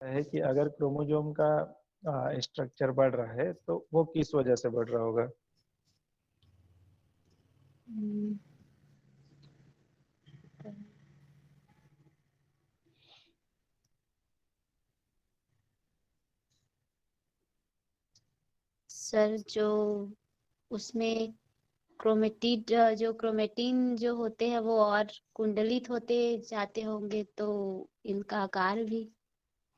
है कि अगर क्रोमोसोम का स्ट्रक्चर बढ़ रहा है तो वो किस वजह से बढ़ रहा होगा? हम्म, सर जो उसमें क्रोमेटिड जो क्रोमेटिन जो होते हैं वो और कुंडलित होते जाते होंगे तो इनका आकार भी।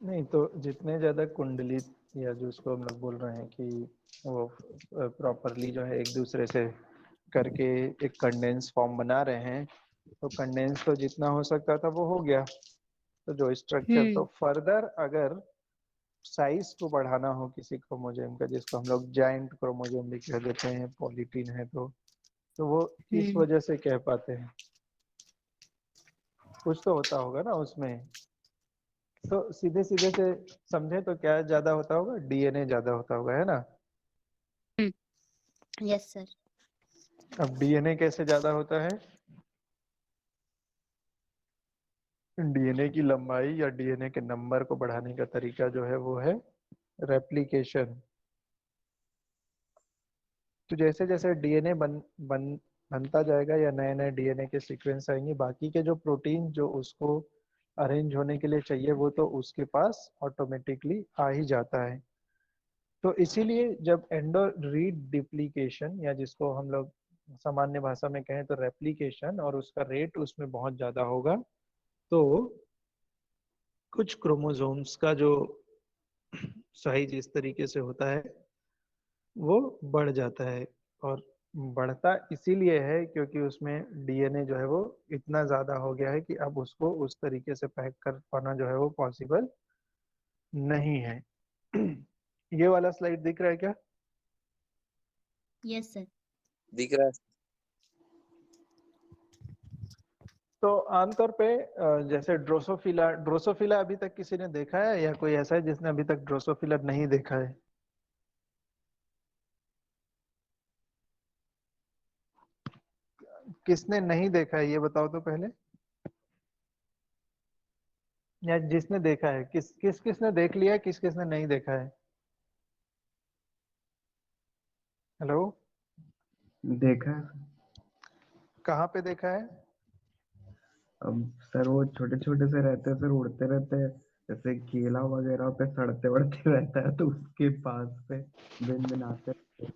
नहीं, तो जितने ज्यादा कुंडलित या जो उसको हम लोग बोल रहे हैं कि वो प्रॉपरली जो है एक दूसरे से करके एक कंडेंस फॉर्म बना रहे हैं, तो कंडेंस तो जितना हो सकता था वो हो गया। तो जो स्ट्रक्चर, तो हम्म। फर्दर अगर साइज को बढ़ाना हो किसी क्रोमोसोम का, जिसको हम लोग जाइंट क्रोमोसोम भी कह देते हैं, पॉलीटीन है, तो वो किस हम्म। वजह से कह पाते हैं? कुछ तो होता होगा ना उसमें। तो सीधे सीधे से समझे तो क्या ज्यादा होता होगा? डीएनए ज्यादा होता होगा, है ना? Yes sir. अब डीएनए कैसे ज्यादा होता है? डीएनए की लंबाई या डीएनए के नंबर को बढ़ाने का तरीका जो है वो है रेप्लिकेशन। तो जैसे जैसे डीएनए बन बनता जाएगा या नए नए डीएनए के सीक्वेंस आएंगे, बाकी के जो प्रोटीन जो उसको अरेंज होने के लिए चाहिए वो तो उसके पास ऑटोमेटिकली आ ही जाता है। तो इसीलिए जब एंडो रीडिप्लिकेशन, या जिसको हम लोग सामान्य भाषा में कहें तो रेप्लिकेशन, और उसका रेट उसमें बहुत ज्यादा होगा, तो कुछ क्रोमोसोम्स का जो साइज इस तरीके से होता है वो बढ़ जाता है। और बढ़ता इसीलिए है क्योंकि उसमें डीएनए जो है वो इतना ज्यादा हो गया है कि अब उसको उस तरीके से पैक कर पाना जो है वो पॉसिबल नहीं है। ये वाला स्लाइड दिख रहा है क्या? Yes sir. दिख रहा है। तो आमतौर पे जैसे ड्रोसोफिला ड्रोसोफिला अभी तक किसी ने देखा है, या कोई ऐसा है जिसने अभी तक ड्रोसोफिला नहीं देखा है? किसने नहीं देखा है ये बताओ तो पहले। या जिसने देखा है, किसने देख लिया है, किसने नहीं देखा है? हेलो। देखा है सर। कहाँ पे देखा है? अब सर वो छोटे छोटे से रहते हैं सर, उड़ते रहते हैं, जैसे केला वगैरह पे सड़ते वड़ते रहता है तो उसके पास पे भिन भिन आते रहते हैं।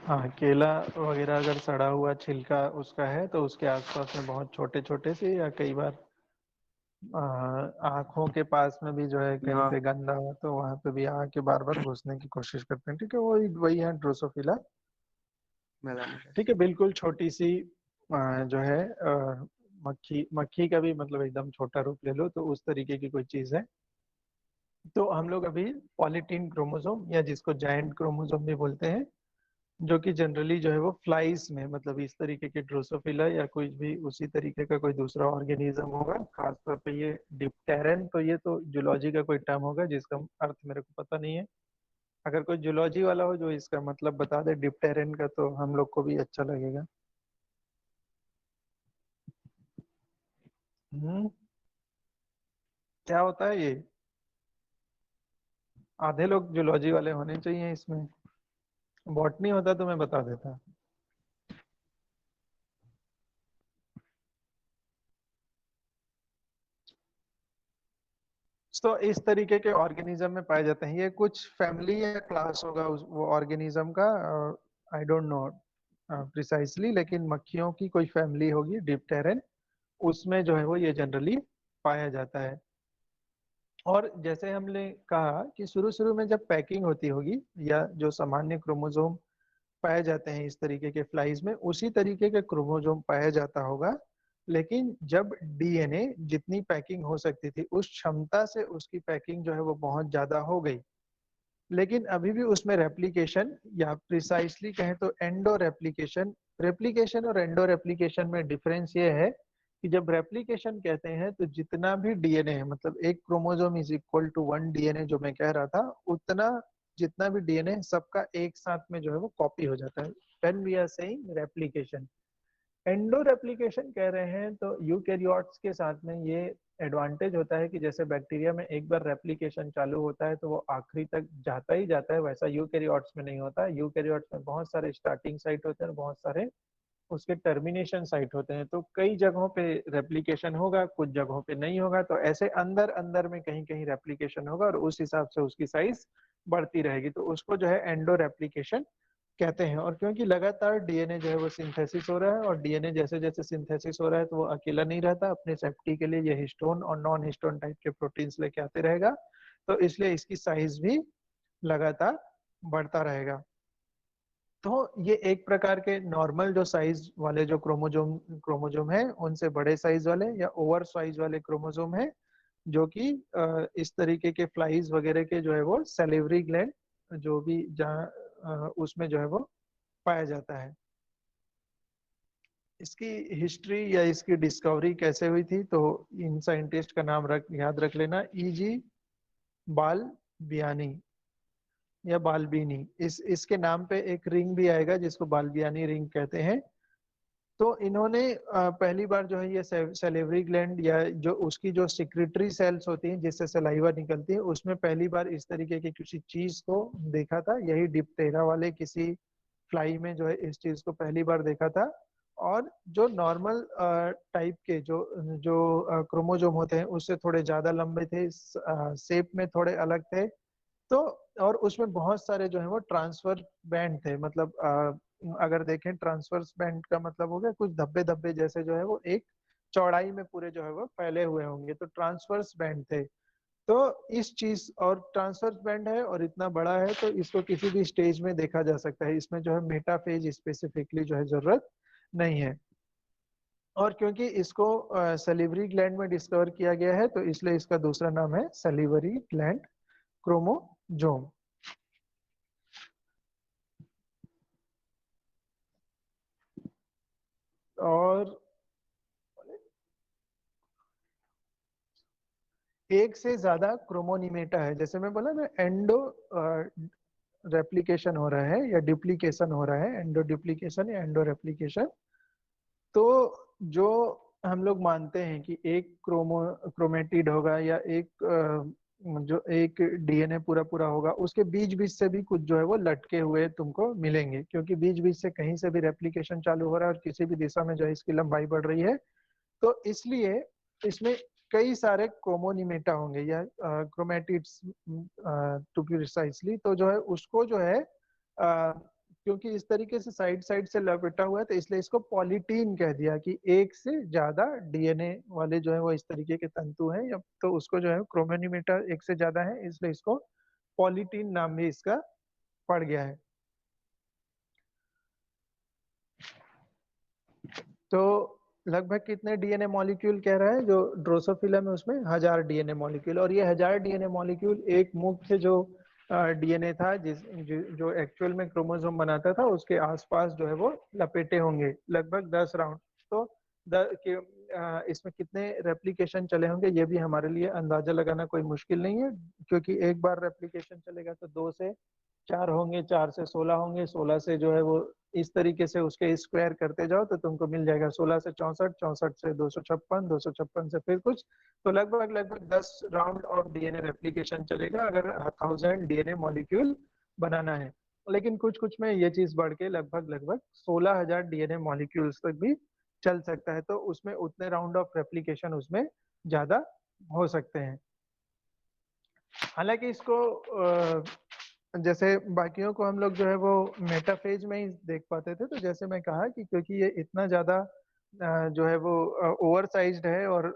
हाँ, केला वगैरह अगर सड़ा हुआ छिलका उसका है तो उसके आसपास में बहुत छोटे छोटे से, या कई बार आँखों के पास में भी जो है कहीं हाँ पे गंदा हो तो वहां पे भी आके बार बार घुसने की कोशिश करते हैं। ठीक है, वही वही है ड्रोसोफिला। मैदान में। ठीक है, बिल्कुल छोटी सी जो है मक्खी मक्खी का भी मतलब एकदम छोटा रूप ले लो तो उस तरीके की कोई चीज है। तो हम लोग अभी पॉलीटीन क्रोमोसोम, या जिसको जायंट क्रोमोसोम भी बोलते हैं, जो कि जनरली जो है वो फ्लाइज में, मतलब इस तरीके के ड्रोसोफिला या कोई भी उसी तरीके का कोई दूसरा ऑर्गेनिज्म होगा, खासतौर पे ये डिप्टेरन, तो ये तो जूलॉजी का कोई टर्म होगा जिसका अर्थ मेरे को पता नहीं है। अगर कोई जूलॉजी वाला हो जो इसका मतलब बता दे डिप्टेरन का तो हम लोग को भी अच्छा लगेगा। हम्म क्या होता है ये? आधे लोग जूलॉजी वाले होने चाहिए इसमें। बॉटनी होता तो मैं बता देता। तो इस तरीके के ऑर्गेनिज्म में पाए जाते हैं। ये कुछ फैमिली या क्लास होगा वो ऑर्गेनिज्म का, आई डोंट नो प्रिसाइसली, लेकिन मक्खियों की कोई फैमिली होगी डिप्टेरन, उसमें जो है वो ये जनरली पाया जाता है। और जैसे हमने कहा कि शुरू शुरू में जब पैकिंग होती होगी, या जो सामान्य क्रोमोसोम पाए जाते हैं इस तरीके के फ्लाइज में, उसी तरीके के क्रोमोसोम पाया जाता होगा। लेकिन जब डीएनए जितनी पैकिंग हो सकती थी उस क्षमता से उसकी पैकिंग जो है वो बहुत ज्यादा हो गई, लेकिन अभी भी उसमें रेप्लिकेशन, या प्रिसाइसली कहें तो एंडो रेप्लिकेशन, रेप्लिकेशन और एंडो रेप्लिकेशन में डिफरेंस ये है कि जब रेप्लिकेशन कहते हैं तो जितना भी डीएनए है, मतलब एक chromosome is equal to one DNA, जो मैं कह रहा था, उतना जितना भी डीएनए सबका एक साथ में जो है वो कॉपी हो जाता है, when we are saying replication. Endoreplication कह रहे हैं तो यूकैरियोट्स के साथ में ये एडवांटेज होता है कि जैसे बैक्टीरिया में एक बार रेप्लिकेशन चालू होता है तो वो आखिरी तक जाता ही जाता है, वैसा यूकैरियोट्स में नहीं होता। यूकैरियोट्स में बहुत सारे स्टार्टिंग साइट होते हैं और बहुत सारे उसके टर्मिनेशन साइट होते हैं। तो कई जगहों पे रेप्लिकेशन होगा, कुछ जगहों पे नहीं होगा, तो ऐसे अंदर अंदर में कहीं कहीं रेप्लिकेशन होगा और उस हिसाब से उसकी साइज बढ़ती रहेगी, तो उसको जो है एंडो रेप्लिकेशन कहते हैं। और क्योंकि लगातार डीएनए जो है वो सिंथेसिस हो रहा है और डीएनए जैसे जैसे सिंथेसिस हो रहा है तो वो अकेला नहीं रहता, अपने सेफ्टी के लिए ये हिस्टोन और नॉन हिस्टोन टाइप के प्रोटीन्स लेके आते रहेगा, तो इसलिए इसकी साइज भी लगातार बढ़ता रहेगा। तो ये एक प्रकार के नॉर्मल जो साइज वाले जो क्रोमोजोम है उनसे बड़े साइज वाले या ओवर साइज वाले क्रोमोजोम है, जो कि इस तरीके के फ्लाइज वगैरह के जो है वो सैलिवरी ग्लैंड जो भी जहाँ उसमें जो है वो पाया जाता है। इसकी हिस्ट्री या इसकी डिस्कवरी कैसे हुई थी, तो इन साइंटिस्ट का नाम याद रख लेना, ईजी बालबियानी या बालबीनी। इसके नाम पे एक रिंग भी आएगा जिसको बालबियानी रिंग कहते हैं। तो इन्होंने पहली बार जो है ये सैलिवरी ग्लैंड या जो उसकी जो सिक्रेटरी सेल्स होती हैं जिससे सलाइवा निकलती है, उसमें पहली बार इस तरीके की किसी चीज को देखा था। यही डिप्टेरा वाले किसी फ्लाई में जो है इस चीज को पहली बार देखा था। और जो नॉर्मल टाइप के जो जो क्रोमोजोम होते हैं उससे थोड़े ज्यादा लंबे थे, शेप में थोड़े अलग थे। तो और उसमें बहुत सारे जो है वो ट्रांसफर बैंड थे, मतलब अगर देखें ट्रांसफर्स बैंड का मतलब हो गया कुछ धब्बे धब्बे जैसे जो है वो एक चौड़ाई में पूरे जो है वो फैले हुए होंगे, तो ट्रांसफर्स बैंड थे। तो इस चीज और ट्रांसफर्स बैंड है और इतना बड़ा है तो इसको किसी भी स्टेज में देखा जा सकता है, इसमें जो है मेटाफेज स्पेसिफिकली जो है जरूरत नहीं है। और क्योंकि इसको सलीवरी ग्लैंड में डिस्कवर किया गया है तो इसलिए इसका दूसरा नाम है सलीवरी ग्लैंड क्रोमोजोम। और एक से ज्यादा क्रोमोनिमेटा है, जैसे मैं बोला ना एंडो रेप्लिकेशन हो रहा है या डुप्लीकेशन हो रहा है, एंडो डुप्लीकेशन या एंडो रेप्लिकेशन। तो जो हम लोग मानते हैं कि एक क्रोमेटिड होगा या एक जो एक डीएनए पूरा पूरा होगा, उसके बीच बीच से भी कुछ जो है वो लटके हुए तुमको मिलेंगे, क्योंकि बीच बीच से कहीं से भी रेप्लिकेशन चालू हो रहा है और किसी भी दिशा में जो है इसकी लंबाई बढ़ रही है। तो इसलिए इसमें कई सारे क्रोमोनिमेटा होंगे या क्रोमेटिड्स टू बी प्रिसाइसली। तो जो है उसको जो है क्योंकि इस तरीके से साइड साइड से लपेटा हुआ है तो इसलिए इसको पॉलीटीन कह दिया कि एक से ज्यादा डीएनए वाले जो है वो इस तरीके के तंतु हैं, या तो उसको जो है क्रोमोनिमेटा एक से ज्यादा है इसलिए इसको पॉलीटीन नाम भी इसका पड़ गया है। तो लगभग कितने डीएनए मॉलिक्यूल कह रहा है जो ड्रोसोफिला में, उसमें 1000 डीएनए मॉलिक्यूल। और ये 1000 डीएनए मॉलिक्यूल एक मुख्य जो डीएनए था जो एक्चुअल में क्रोमोसोम बनाता था उसके आसपास जो है वो लपेटे होंगे लगभग 10 राउंड। तो इसमें कितने रेप्लिकेशन चले होंगे ये भी हमारे लिए अंदाजा लगाना कोई मुश्किल नहीं है, क्योंकि एक बार रेप्लिकेशन चलेगा तो 2 से 4 होंगे, 4 से 16 होंगे, 16 से जो है वो इस तरीके से उसके स्क्वायर करते जाओ तो तुमको मिल जाएगा 16 से 64, 64 से 256, 256 से फिर कुछ। तो लगभग लगभग 10 राउंड ऑफ डीएनए रेप्लिकेशन चलेगा अगर 1000 डीएनए मॉलिक्यूल बनाना है। लेकिन कुछ कुछ में ये चीज बढ़ के लगभग लगभग 16,000 डीएनए मॉलिक्यूल्स तक भी चल सकता है, तो उसमें उतने राउंड ऑफ रेप्लिकेशन उसमें ज्यादा हो सकते हैं। हालांकि इसको जैसे बाकियों को हम लोग जो है वो मेटाफेज में ही देख पाते थे, तो जैसे मैं कहा कि क्योंकि ये इतना ज्यादा जो है वो ओवर साइज्ड है और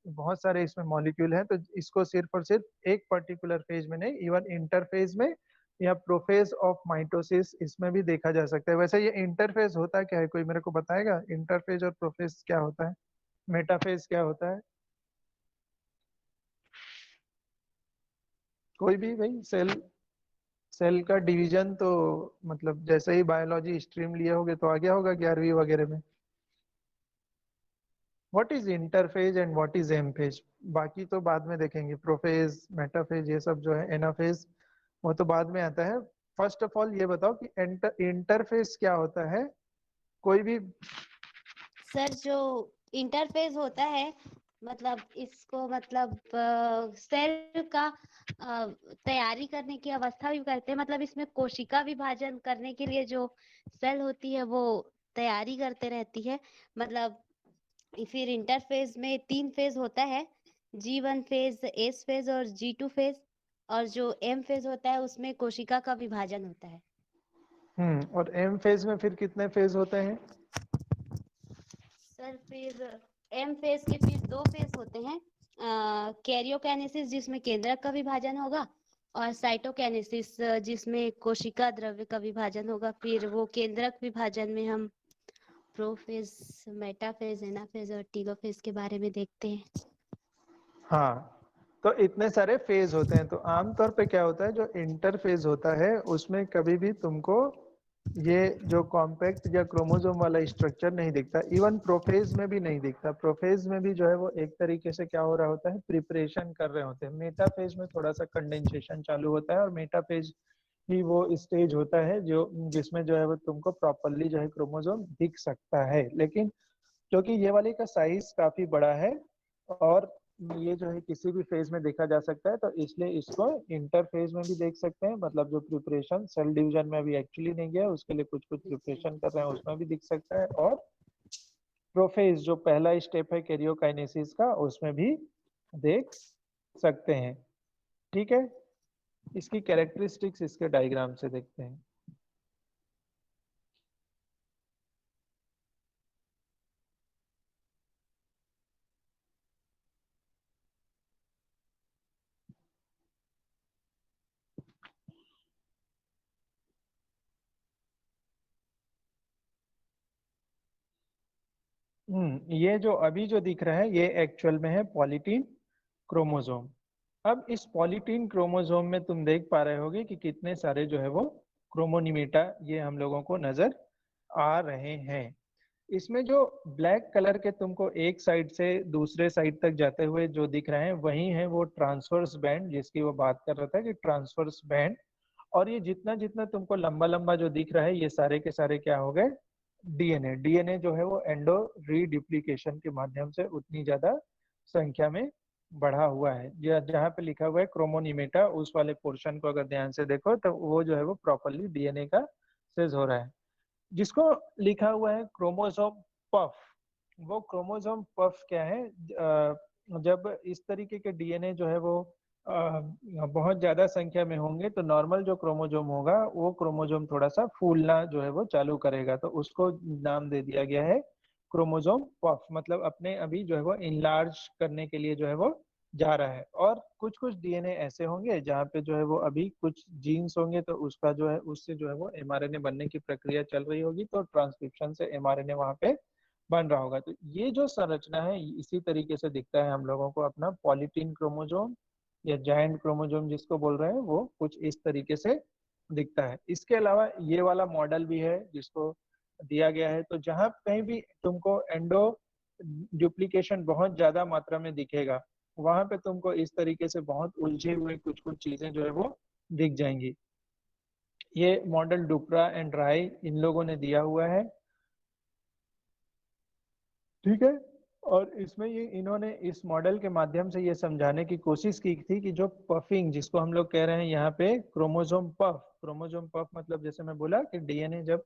बहुत सारे इसमें मॉलिक्यूल हैं, तो इसको सिर्फ और सिर्फ एक पर्टिकुलर फेज में नहीं, इवन इंटरफेज में या प्रोफेज ऑफ माइटोसिस इसमें भी देखा जा सकता है। वैसे ये इंटरफेज होता क्या है, कोई मेरे को बताएगा इंटरफेज और प्रोफेज क्या होता है, मेटाफेज क्या होता है? कोई भी भाई, सेल सेल का डिवीजन तो मतलब जैसे ही बायोलॉजी स्ट्रीम लिए होगे तो आ गया होगा 11वीं वगैरह में। What is interphase and what is M phase, बाकी तो बाद में देखेंगे, प्रोफेज मेटाफेज ये सब जो है एनाफेज वो तो बाद में आता है। फर्स्ट ऑफ ऑल ये बताओ कि इंटरफेज क्या होता है। कोई भी सर जो इंटरफेस होता है मतलब इसको मतलब सेल का तैयारी करने की अवस्था भी करते हैं, मतलब इसमें कोशिका विभाजन करने के लिए जो सेल होती है वो तैयारी करते रहती है। मतलब फिर इंटरफेज में 3 फेज होता है, G1 फेज, S फेज और G2 फेज, और जो M फेज होता है उसमें कोशिका का विभाजन होता है। और एम फेज में फिर कितने फेज होते हैं? सर फिर M फेज के फिर 2 फेज होते हैं, कैरियोकाइनेसिस जिसमें केंद्रक का विभाजन होगा, और साइटोकाइनेसिस जिसमें कोशिका द्रव्य का विभाजन होगा। फिर वो केंद्रक विभाजन में हम प्रोफेज, मेटाफेज, एनाफेज और टीलोफेज के बारे में देखते हैं। हाँ, तो इतने सारे फेज होते हैं। तो आमतौर पे क्या होता है, जो इंटरफेज होता है उसमें कभी भी तुमको ये जो कॉम्पैक्ट या क्रोमोसोम वाला स्ट्रक्चर नहीं दिखता। इवन प्रोफेज में भी नहीं दिखता। प्रोफेज में भी जो है वो एक तरीके से क्या हो रहा होता है, प्रिपरेशन कर रहे होते हैं। मेटाफेज में थोड़ा सा कंडेंसेशन चालू होता है, और मेटाफेज ही वो स्टेज होता है जो जिसमें जो है वो तुमको प्रॉपरली जो है क्रोमोसोम दिख सकता है। लेकिन क्योंकि ये वाले का साइज काफी बड़ा है और ये जो है किसी भी फेज में देखा जा सकता है, तो इसलिए इसको इंटर फेज में भी देख सकते हैं। मतलब जो प्रिपरेशन सेल डिवीजन में अभी एक्चुअली नहीं गया, उसके लिए कुछ कुछ प्रिपरेशन कर रहे हैं, उसमें भी दिख सकता है। और प्रोफेज जो पहला स्टेप है कैरियोकाइनेसिस का, उसमें भी देख सकते हैं। ठीक है, इसकी कैरेक्टरिस्टिक्स इसके डायग्राम से देखते हैं। ये जो अभी जो दिख रहा है ये एक्चुअल में है पॉलीटीन क्रोमोसोम। अब इस पॉलीटीन क्रोमोसोम में तुम देख पा रहे होगे कि कितने सारे जो है वो क्रोमोनिमेटा ये हम लोगों को नजर आ रहे हैं। इसमें जो ब्लैक कलर के तुमको एक साइड से दूसरे साइड तक जाते हुए जो दिख रहे हैं, वही है वो ट्रांसवर्स बैंड जिसकी वो बात कर रहा था कि ट्रांसवर्स बैंड। और ये जितना जितना तुमको लंबा लंबा जो दिख रहा है, ये सारे के सारे क्या हो गए, डीएनए। डीएनए जो है वो एंडो रीडुप्लीकेशन के माध्यम से उतनी ज्यादा संख्या में बढ़ा हुआ है। जहाँ पे लिखा हुआ है क्रोमोनिमेटा, उस वाले पोर्शन को अगर ध्यान से देखो तो वो जो है वो प्रॉपरली डीएनए का सेज हो रहा है। जिसको लिखा हुआ है क्रोमोसोम पफ, वो क्रोमोसोम पफ क्या है, जब इस तरीके के डीएनए जो है वो बहुत ज्यादा संख्या में होंगे तो नॉर्मल जो क्रोमोसोम होगा वो क्रोमोसोम थोड़ा सा फूलना जो है वो चालू करेगा, तो उसको नाम दे दिया गया है क्रोमोसोम पफ। मतलब अपने अभी जो है वो इनलार्ज करने के लिए जो है वो जा रहा है। और कुछ कुछ डीएनए ऐसे होंगे जहाँ पे जो है वो अभी कुछ जीन्स होंगे, तो उसका जो है उससे जो है वो एमआरएनए बनने की प्रक्रिया चल रही होगी, तो ट्रांसक्रिप्शन से एमआरएनए वहाँ पे बन रहा होगा। तो ये जो संरचना है इसी तरीके से दिखता है हम लोगों को अपना पॉलीटीन क्रोमोसोम या जायंट क्रोमोसोम जिसको बोल रहे हैं, वो कुछ इस तरीके से दिखता है। इसके अलावा ये वाला मॉडल भी है जिसको दिया गया है। तो जहां कहीं भी तुमको एंडो डुप्लीकेशन बहुत ज्यादा मात्रा में दिखेगा, वहां पे तुमको इस तरीके से बहुत उलझे हुए कुछ कुछ चीजें जो है वो दिख जाएंगी। ये मॉडल डुप्रा एंड राय इन लोगों ने दिया हुआ है। ठीक है, और इसमें ये इन्होंने इस मॉडल के माध्यम से ये समझाने की कोशिश की थी कि जो पफिंग जिसको हम लोग कह रहे हैं यहाँ पे क्रोमोसोम पफ, क्रोमोसोम पफ मतलब जैसे मैं बोला कि डीएनए जब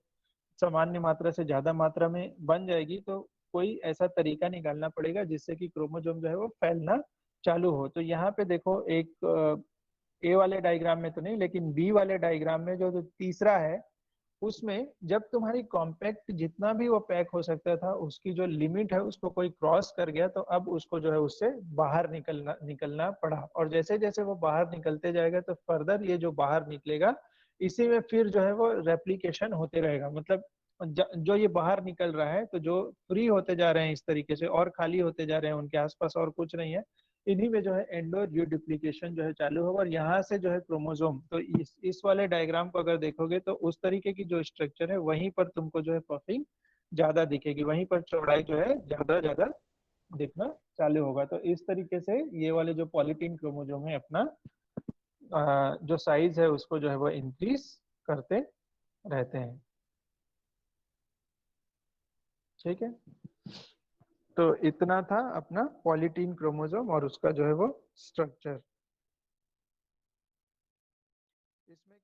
सामान्य मात्रा से ज्यादा मात्रा में बन जाएगी तो कोई ऐसा तरीका निकालना पड़ेगा जिससे कि क्रोमोसोम जो है वो फैलना चालू हो। तो यहाँ पे देखो एक ए वाले डायग्राम में तो नहीं, लेकिन बी वाले डायग्राम में जो तीसरा है, उसमें जब तुम्हारी कॉम्पैक्ट जितना भी वो पैक हो सकता था उसकी जो लिमिट है उसको कोई क्रॉस कर गया, तो अब उसको जो है उससे बाहर निकलना निकलना पड़ा। और जैसे जैसे वो बाहर निकलते जाएगा तो फर्दर ये जो बाहर निकलेगा इसी में फिर जो है वो रेप्लिकेशन होते रहेगा। मतलब जो ये बाहर निकल रहा है, तो जो फ्री होते जा रहे हैं इस तरीके से और खाली होते जा रहे हैं, उनके आसपास और कुछ नहीं है, इन्हीं में जो है एंडो रीडुप्लीकेशन जो है चालू होगा। और यहाँ से जो है क्रोमोसोम, तो इस वाले डायग्राम को अगर देखोगे तो उस तरीके की जो स्ट्रक्चर है वहीं पर तुमको जो है पफिंग ज्यादा दिखेगी, वहीं पर चौड़ाई जो है ज्यादा ज्यादा दिखना चालू होगा। तो इस तरीके से ये वाले जो पॉलीटीन क्रोमोसोम है अपना जो साइज है उसको जो है वो इंक्रीज करते रहते हैं। ठीक है, तो इतना था अपना पॉलीटीन क्रोमोसोम और उसका जो है वो स्ट्रक्चर। इसमें